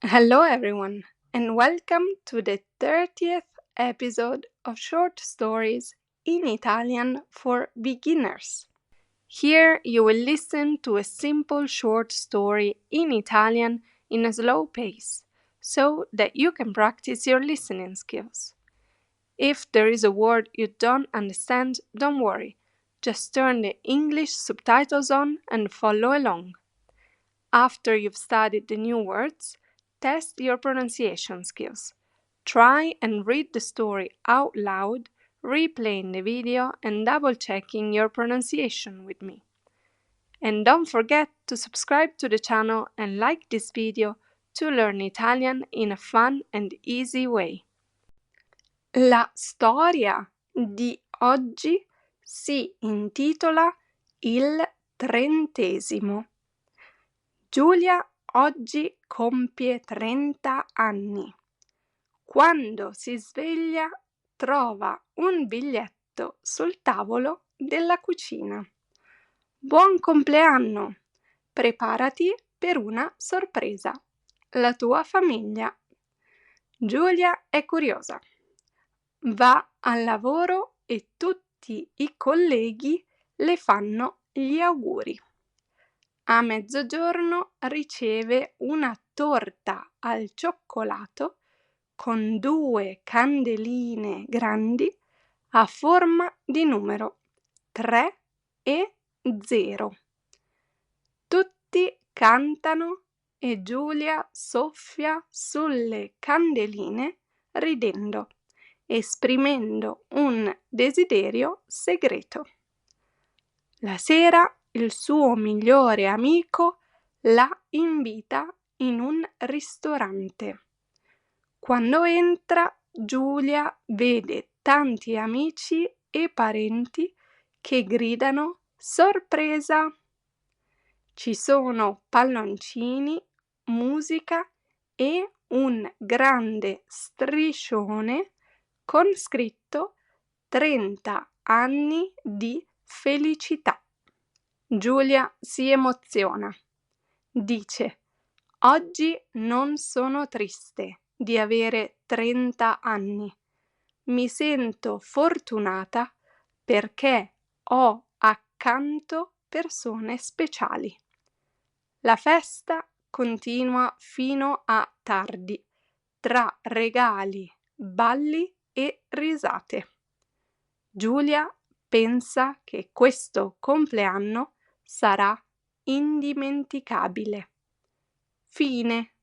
Hello, everyone, and welcome to the 30th episode of Short Stories in Italian for Beginners. Here you will listen to a simple short story in Italian in a slow pace so that you can practice your listening skills. If there is a word you don't understand, don't worry. Just turn the English subtitles on and follow along. After you've studied the new words, test your pronunciation skills. Try and read the story out loud, replaying the video and double checking your pronunciation with me. And don't forget to subscribe to the channel and like this video to learn Italian in a fun and easy way. La storia di oggi si intitola Il trentesimo. Giulia oggi compie 30 anni. Quando si sveglia trova un biglietto sul tavolo della cucina. Buon compleanno! Preparati per una sorpresa. La tua famiglia. Giulia è curiosa. Va al lavoro e tutti i colleghi le fanno gli auguri. A mezzogiorno riceve una torta al cioccolato con 2 candeline grandi a forma di numero 3 e 0. Tutti cantano e Giulia soffia sulle candeline ridendo, esprimendo un desiderio segreto. La sera il suo migliore amico la invita in un ristorante. Quando entra, Giulia vede tanti amici e parenti che gridano sorpresa. Ci sono palloncini, musica e un grande striscione con scritto 30 anni di felicità. Giulia si emoziona. Dice: oggi non sono triste di avere 30 anni. Mi sento fortunata perché ho accanto persone speciali. La festa continua fino a tardi, tra regali, balli e risate. Giulia pensa che questo compleanno sarà indimenticabile. Fine.